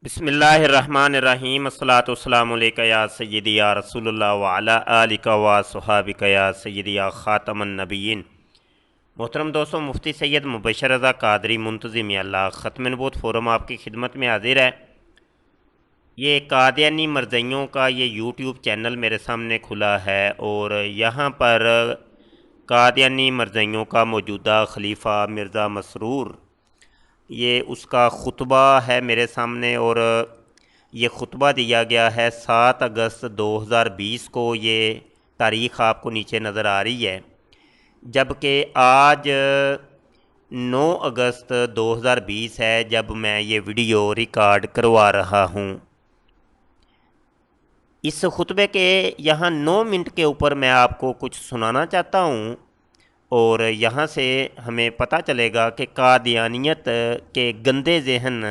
بسم اللہ الرحمن الرحیم الصلاۃ والسلام علیکہ یا سیدی یا رسول اللہ وعلی آلک و صحابک یا سیدی یا خاتم النبیین۔ محترم دوستوں، مفتی سید مبشر رضا قادری منتظم اللہ ختم نبوت فورم آپ کی خدمت میں حاضر ہے۔ یہ قادیانی مرزائیوں کا یہ یوٹیوب چینل میرے سامنے کھلا ہے اور یہاں پر قادیانی مرزائیوں کا موجودہ خلیفہ مرزا مسرور، یہ اس کا خطبہ ہے میرے سامنے، اور یہ خطبہ دیا گیا ہے 7 اگست 2020 کو۔ یہ تاریخ آپ کو نیچے نظر آ رہی ہے، جبکہ آج 9 اگست 2020 ہے جب میں یہ ویڈیو ریکارڈ کروا رہا ہوں۔ اس خطبے کے یہاں 9 منٹ کے اوپر میں آپ کو کچھ سنانا چاہتا ہوں، اور یہاں سے ہمیں پتہ چلے گا کہ قادیانیت کے گندے ذہن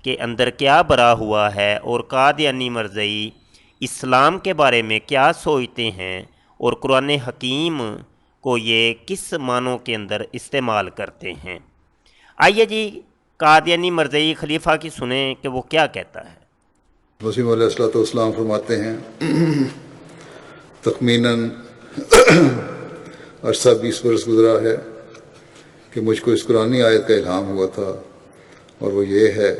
کے اندر کیا بھرا ہوا ہے، اور قادیانی مرزائی اسلام کے بارے میں کیا سوچتے ہیں، اور قرآن حکیم کو یہ کس معنوں کے اندر استعمال کرتے ہیں۔ آئیے جی قادیانی مرزائی خلیفہ کی سنیں کہ وہ کیا کہتا ہے۔ وسیم علیہ الصلوۃ والسلام فرماتے ہیں تخمیناً عرصہ 20 برس گزرا ہے کہ مجھ کو اس قرآنی آیت کا الہام ہوا تھا، اور وہ یہ ہے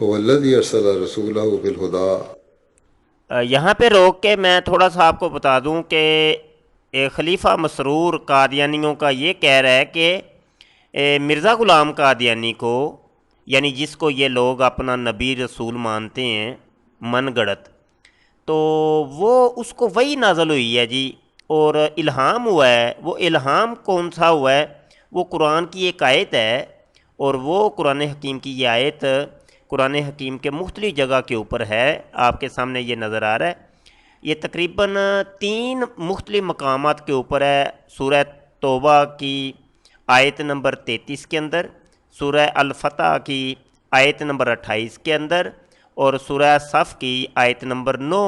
هو الذی ارسل رسولہ بالہدی۔ یہاں پہ روک کے میں تھوڑا سا آپ کو بتا دوں کہ خلیفہ مسرور قادیانیوں کا یہ کہہ رہا ہے کہ مرزا غلام قادیانی کو، یعنی جس کو یہ لوگ اپنا نبی رسول مانتے ہیں من گڑت، تو وہ اس کو وہی نازل ہوئی ہے جی، اور الہام ہوا ہے۔ وہ الہام کون سا ہوا ہے؟ وہ قرآن کی ایک آیت ہے، اور وہ قرآن حکیم کی یہ آیت قرآن حکیم کے مختلف جگہ کے اوپر ہے، آپ کے سامنے یہ نظر آ رہا ہے۔ یہ تقریباً 3 مختلف مقامات کے اوپر ہے۔ سورہ توبہ کی آیت نمبر 33 کے اندر، سورہ الفتح کی آیت نمبر 28 کے اندر، اور سورہ صف کی آیت نمبر 9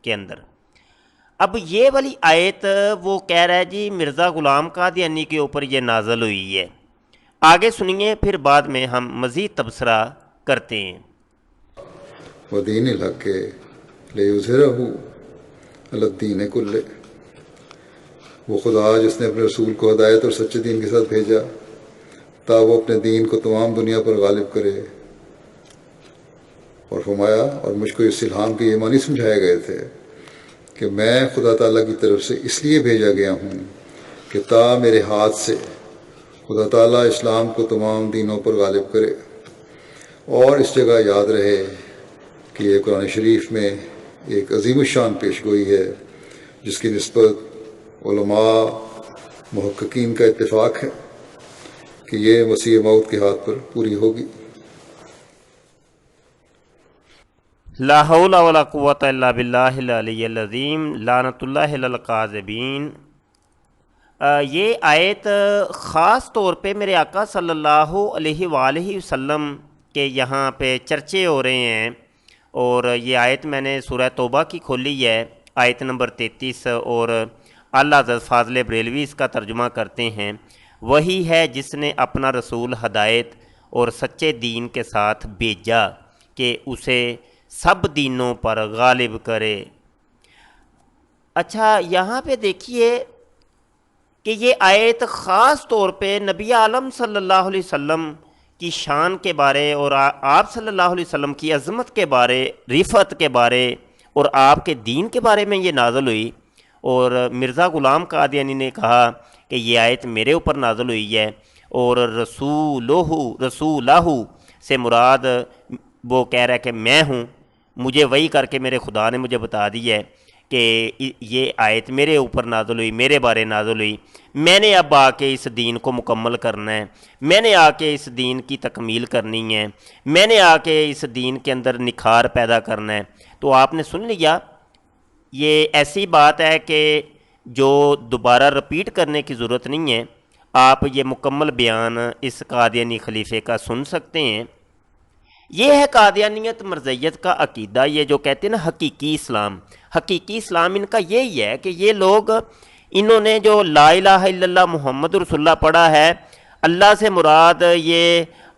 کے اندر۔ اب یہ والی آیت وہ کہہ رہا ہے جی مرزا غلام قادیانی کے اوپر یہ نازل ہوئی ہے۔ آگے سنیے، پھر بعد میں ہم مزید تبصرہ کرتے ہیں۔ ودین الحق لیظہرہ علی الدین کلہ، وہ خدا جس نے اپنے رسول کو ہدایت اور سچے دین کے ساتھ بھیجا تا وہ اپنے دین کو تمام دنیا پر غالب کرے۔ اور فرمایا، اور مجھ کو اس الہام کے یہ معنی سمجھائے گئے تھے کہ میں خدا تعالیٰ کی طرف سے اس لیے بھیجا گیا ہوں کہ تا میرے ہاتھ سے خدا تعالیٰ اسلام کو تمام دینوں پر غالب کرے۔ اور اس جگہ یاد رہے کہ یہ قرآن شریف میں ایک عظیم الشان پیش گوئی ہے جس کی نسبت علماء محققین کا اتفاق ہے کہ یہ مسیح موعود کے ہاتھ پر پوری ہوگی۔ لا حول ولا قوت الا باللہ العلی العظیم، لعنت اللہ علی الکاذبین۔ یہ آیت خاص طور پہ میرے آقا صلی اللہ علیہ وآلہ وسلم کے یہاں پہ چرچے ہو رہے ہیں، اور یہ آیت میں نے سورہ توبہ کی کھولی ہے، آیت نمبر 33، اور اعلیٰ حضرت فاضل بریلوی اس کا ترجمہ کرتے ہیں۔ وہی ہے جس نے اپنا رسول ہدایت اور سچے دین کے ساتھ بھیجا کہ اسے سب دینوں پر غالب کرے۔ اچھا، یہاں پہ دیکھیے کہ یہ آیت خاص طور پہ نبی عالم صلی اللہ علیہ وسلم کی شان کے بارے، اور آپ صلی اللہ علیہ وسلم کی عظمت کے بارے، رفعت کے بارے، اور آپ کے دین کے بارے میں یہ نازل ہوئی۔ اور مرزا غلام قادیانی نے کہا کہ یہ آیت میرے اوپر نازل ہوئی ہے، اور رسولہ سے مراد وہ کہہ رہا ہے کہ میں ہوں، مجھے وحی کر کے میرے خدا نے مجھے بتا دی ہے کہ یہ آیت میرے اوپر نازل ہوئی، میرے بارے نازل ہوئی۔ میں نے اب آ کے اس دین کو مکمل کرنا ہے، میں نے آ کے اس دین کی تکمیل کرنی ہے، میں نے آ کے اس دین کے اندر نکھار پیدا کرنا ہے۔ تو آپ نے سن لیا، یہ ایسی بات ہے کہ جو دوبارہ رپیٹ کرنے کی ضرورت نہیں ہے۔ آپ یہ مکمل بیان اس قادیانی خلیفے کا سن سکتے ہیں۔ یہ ہے قادیانیت مرزائیت کا عقیدہ، یہ جو کہتے ہیں نا حقیقی اسلام۔ حقیقی اسلام ان کا یہی ہے کہ یہ لوگ، انہوں نے جو لا الہ الا اللہ محمد رسول اللہ پڑھا ہے، اللہ سے مراد یہ